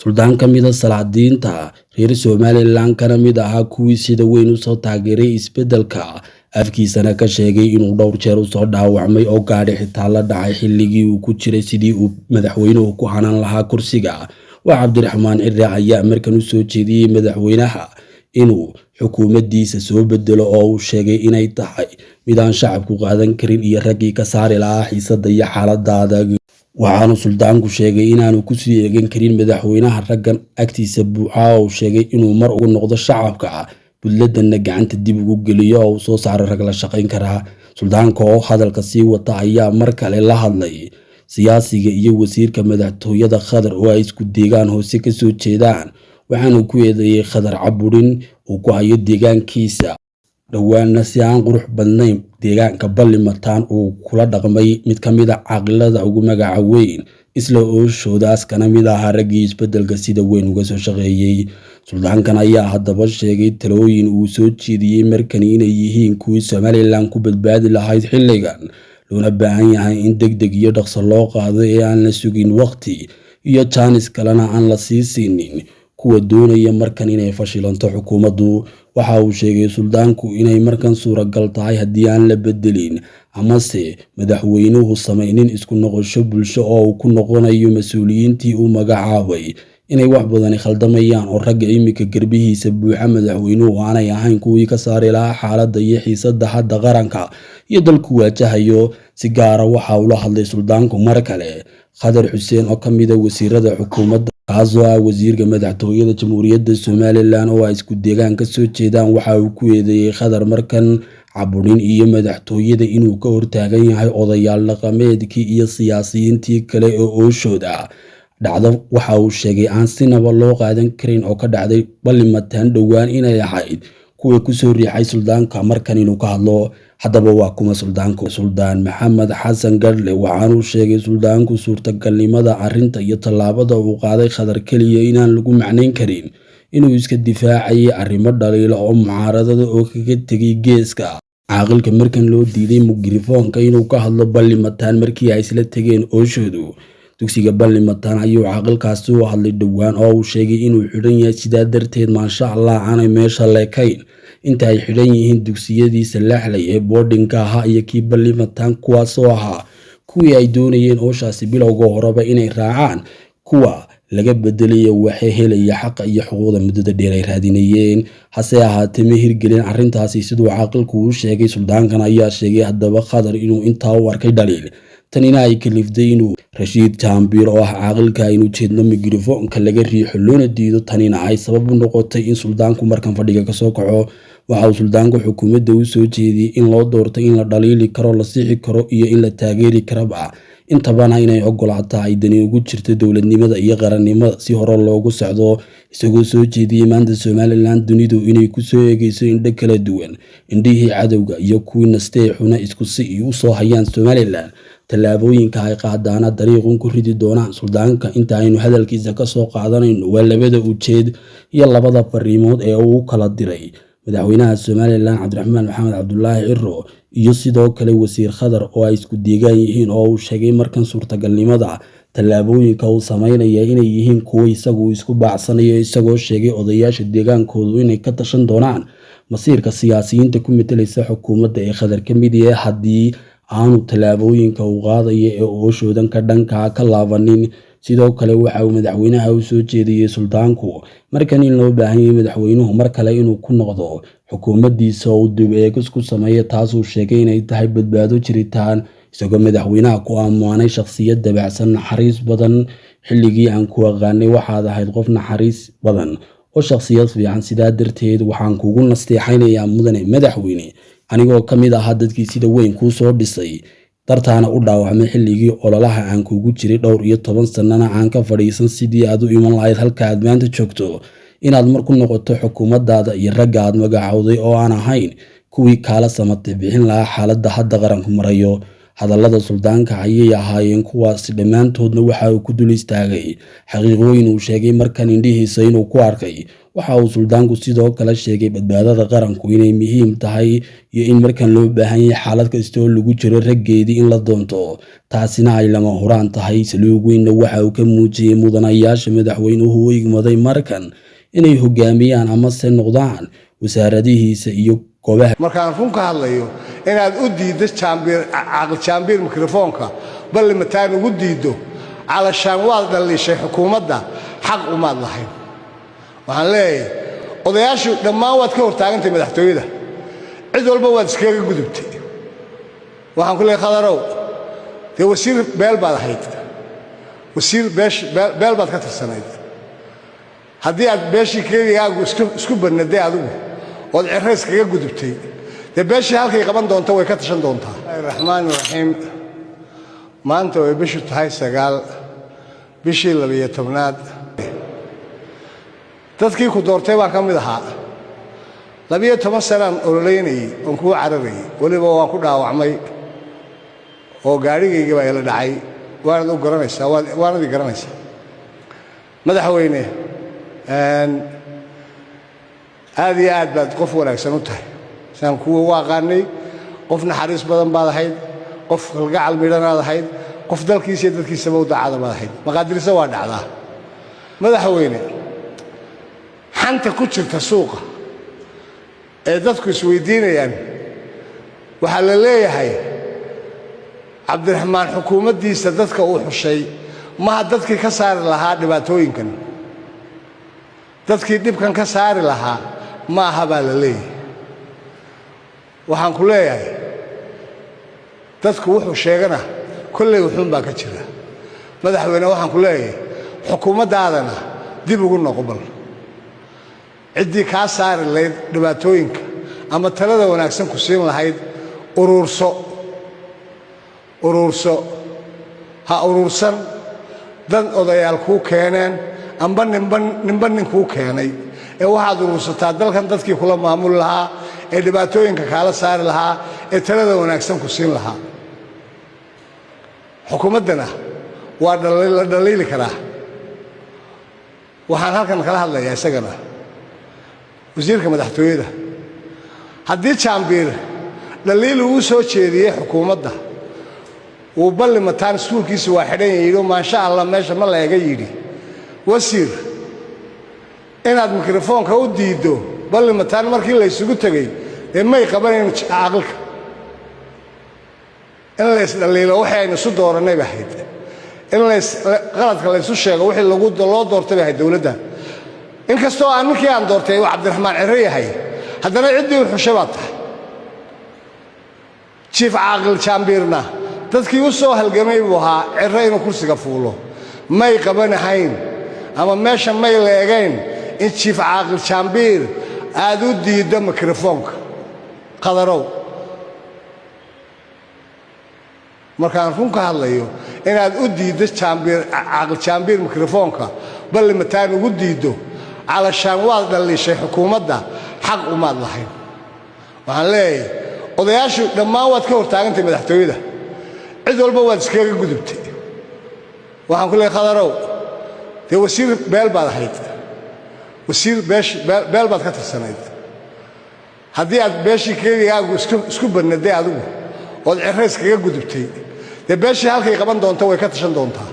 suldaan ka mid ah salaadiinta reer Somaliland kana mid ahaa kuwii sida weyn u soo taageeray isbedelka afkiisana ka sheegay inuu dhowr jeer u soo dhaawacmay oo gaadhi xitaa la dhacay xilligii uu ku jiray sidii uu madaxweynuhu ku hanan lahaa kursiga. waa Cabdiraxmaan Cirre ayaa markan u soo jeediyay madaxweynaha inuu xukuumaddiisa soo bedelo oo uu sheegay inay tahay mid aan shacabku qaadan karin iyo raggii ka saari lahaa xiisadda iyo xaaladda adag. waxaanu suldaanku sheegay inaanu ku sii eegan karin madaxweynaha raggan agtiisa buuxa oo sheegay inuu mar ugu noqdo shacabka budladana gacanta dib ugu geliyo oo soo saaro rag la shaqayn karaa. suldaanka oo hadalka sii wata ayaa mar kale la hadlay siyaasiga iyo wasiirka madaxtooyada Khadar oo ay isku deegaan hoose ka soo jeedaan, waxaanu ku eedeeyay Khadar caburin uu ku hayo deegaankiisa dhawaana si aan qurux badnayn deegaanka Ballimataan uu kula dhaqmay mid ka mid ah caaqilada ugu magaca weyn isla ooshoodaas kana mid ah raggii isbedelka sida weyn uga soo shaqeeyay. suldaankan ayaa haddaba sheegay talooyin uu soo jeediyay markan inay yihiin kuwii Somaliland ku badbaadi lahayd xilligan, loona baahan yahay in degdeg iyo dhaqso loo qaado ee aan la sugin waqti iyo jaanis kalena aan la sii siinin kuwa doonaya markan inay fashilanto xukuumaddu. waxa uu sheegay suldaanku inay markan suuragal tahay haddii aan la bedelin amase madaxweynuhu samaynin isku noqosho bulsho oo uu ku noqonayo mas-uuliyiintii uu magacaabay inay wax badani khaldamayaan oo ragga imika garbihiisa buuxa madaxweynuhu aanay ahayn kuwii ka saari lahaa xaaladda iyo xiisadda hadda qaranka iyo dalku waajahayo. si gaara waxa uu la hadlay suldaanku mar kale Khadar Xuseen oo ka mid ah wasiirada xukuumadda, kaasoo ah wasiirka madaxtooyada Jamhuuriyadda Somaliland oo ay isku deegaan ka soo jeedaan. waxa uu ku eedeeyay Khadar markan caburin iyo madaxtooyada inuu ka hortaagan yahay odayaal dhaqameedkii iyo siyaasiyiintii kale oo ooshooda dhacdo. waxa uu sheegay aan sinaba loo qaadan karin oo ka dhacday Ballimataan dhowaan inay ahayd kuwa ku soo riixay suldaanka markan inuu ka hadlo. haddaba waa kuma suldaanku? Suldaan Maxamed Xasan Gadhle waxaanu sheegay suldaanku suurtagalnimada arrinta iyo tallaabada uu qaaday Khadar keliya inaan lagu macnayn karin inuu iska difaacayay arrimo dhaliila oo mucaaradada oo kaga tegay geeska. caaqilka markan loo diiday mikrofoonka inuu ka hadlo Ballimataan markii ay isla tegeen ooshoodu dugsiga Ballimataan ayuu caaqilkaasi u hadlay dhowaan oo uu sheegay inuu xidhan yahay, sidaa darteed maasha Allah aanay meesha leekayn inta ay xidhan yihiin dugsiyadii Salaxley ee boardingka ahaa iyo kii Ballimataan, kuwaasoo ahaa kuwii ay doonayeen ooshaasi bilowga horeba inay raacaan. kuwa laga bedelayo waxay helaya xaqa iyo xuquuqda muddada dheer ay raadinayeen. hase ahaatee ma hirgelin arrintaasi siduu caaqilku u sheegay. suldaankan ayaa sheegay haddaba Khadar inuu intaa u arkay dhaliil, tanina ay kaliftay inuu Rashiid Jaambir oo ah caaqilka aynu jeedno mikrofoonka laga riixo loona diido. tanina ay sabab u noqotay in suldaanku markan fadhiga ka soo kaco. waxa uu suldaanku xukuumadda u soo jeediyay in loo doortay in la dhaliili karo, la sixi karo iyo in la taageeri karaba intabana inay ogolaato ay dani ugu jirto dowladnimada iyo qarannimada si hore loogu socdo. isagoo soo jeediyay maanta Somaliland dunidu inay ku soo eegayso indho kala duwan, indhihii cadowga iyo kuwii nastay xuna isku si u soo hayaan Somaliland. tallaabooyinka ay qaadaana dariiqun ku ridi doonaan. suldaanka inta aynu hadalkiisa ka soo qaadanayno waa labada ujeed iyo labada fariimood ee uu kala diray madaxweynaha Somaliland Cabdiraxmaan Maxamed Cabdullaahi Cirre iyo sidoo kale wasiir Khadar oo ay isku deegaan yihiin, oo uu sheegay markan suurtagalnimada tallaabooyinka uu sameynaya inay yihiin kuwa isagu isku baacsanayo, isagoo sheegay odayaasha deegaankoodu inay ka tashan doonaan masiirka siyaasiyiinta ku metelaysa xukuumadda ee Khadar ka mid yahay haddii aanu tallaabooyinka uu qaadaya ee ooshoodan ka dhanka ka laabanin. sidoo kale waxa uu madaxweynaha u soo jeediyay suldaanku markan in loo baahan yahay madaxweynuhu mar kale inuu ku noqdo xukuumaddiisa oo dib eegis ku sameeyo, taasuu sheegay inay tahay badbaado jiritaan. isagoo madaxweynaha ku ammaanay shakhsiyad dabacsan, naxariis badan. xilligii aan ku aqaanay waxaad ahayd qof naxariis badan oo shakhsiyad fiican, sidaa darteed waxaan kugu nasteexaynayaa mudane madaxweyne anigoo ka mid ahaa dadkii sida weyn kuu soo dhisay, dartaana u dhaawacmay xilligii ololaha aan kugu jiray dhowr iyo 10 sanana aan ka fadhiisan sidii aad u iman lahayd halka aad maanta joogto, inaad mar ku noqoto xukuumaddaada iyo ragga aad magacowday oo aan ahayn kuwii kaala samatay bixin lahaa xaaladda hadda qaranku marayo. hadallada suldaanka ayay ahaayeen kuwaasi dhammaantoodna waxa uu ku dul istaagay xaqiiqooyin uu sheegay markan indhihiisa inuu ku arkay waxa uu suldaanku sidoo kale sheegay badbaadada qaranku inay muhiim tahay iyo in markan loo baahan yahay xaalad kasta oo lagu jiro raggeedii in la doonto taasina ay lama huraan tahay saluug weynna waxa uu ka muujiyey mudanayaasha madaxweynuhu u igmaday markan inay hogaamiyaan ama se noqdaan wasaaradihiisa iyo goobaha markaan run ka hadlayo inaad u diiddo jaambiir mikrofoonka balli mataan ugu diiddo calashaan waad dhaliishay xukuumadda xaq umaad lahayn waxaan leeyahay odayaashu dhammaan waad ka hortaagantay madaxtooyada cid walba waad iskaga gudubtay waxaan ku leeyahay khadarow dee wasiir beel baad ahayd wasiir beel baad ka tirsanayd haddii aad beeshii keligaagu isku bannaday adigu ood cirrays kaga gudubtay dee beeshii halkay qaban doonto way ka tashan doontaa raxmaani raxiim maanta way bishu tahay 9 bishii 12aad dadkii ku doortay baan ka mid ahaa 12 sanaan ololeynayay oon kugu cararayay weliba waan ku dhaawacmay oo gaarigayga baa ila dhacay waanad u garanaysaa waanad i garanaysaa madaxweyne aad iyo aad baad qof wanaagsan u tahay saan kuwa u aqaanay qof naxariis badan baad ahayd qof kalgacal midhanaad ahayd qof dalkiisa iyo dadkiisaba u daacada baad ahayd maqaadirisa waa dhacdaa madaxweyne xanta ku jirta suuqa ee dadku isweydiinayaan waxaa la leeyahay cabdiraxmaan xukuumaddiisa dadka uu xushay maha dadkii ka saari lahaa dhibaatooyinkan dadkii dhibkan ka saari lahaa ma aha baa la leeyahay waxaan ku leeyahay dadku wuxuu sheegana kolley wuxuun baa ka jira madaxweyne waxaan ku leeyahay xukuumaddaadana dib ugu noqo bal ciddii kaa saari lahayd dhibaatooyinka ama talada wanaagsan ku siin lahayd uruurso ha uruursan dad odayaal kuu keeneen amba ninba nin kuu keenay ee waxaad uruursataa dalkan dadkii kula maamuli lahaa ee dhibaatooyinka kaala saari lahaa ee talada wanaagsan ku siin lahaa xukuumaddana waa la dhaliili karaa waxaan halkan kala hadlayaa isagana wasiirka madaxtooyada haddii jaambiir dhaliil uu soo jeediyey xukuumadda uu balli mataan iskuulkiisa waa xidhan yidhi maasha allah meesha ma leega yidhi wasiir inaad mikrofoonka u diiddo balli mataan markii la isugu tegey dee may qabanayn caqilka in laysdhaliilo waxay aynu isu doorannay bay ahayd in qaladka laysu sheego wixii loo doortay bay ahayd dowladda inkastoo aan ninkii aan doortay uu cabdiraxmaan cirre yahay haddana ciddii u xushay baad tahay jiif caaqil jaambiirna dadkii u soo halgamay buu ahaa cirre inuu kursiga fuulo may qabanahayn ama meesha may leegayn in jiif caaqil jaambiir aad u diiddo mikrofoonka qadarow markaan run ka hadlayo inaad u diiddo caaqil jaambiir mikrofoonka balli mataan ugu diiddo calashaan waad dhaliishay xukuumadda xaq umaad lahayn waxaan leeyahay odayaashu dhammaan waad ka hortaagantay madaxtooyada cid walba waad iskaga gudubtay waxaan ku leeyahay khadarow dee wasiir beel baad ahayd wasiir beel baad ka tirsanayd haddii aad beeshii keligaagu isku bannaday adigu ood cirrays kaga gudubtay dee beeshii halkay qaban doonto way ka tashan doontaa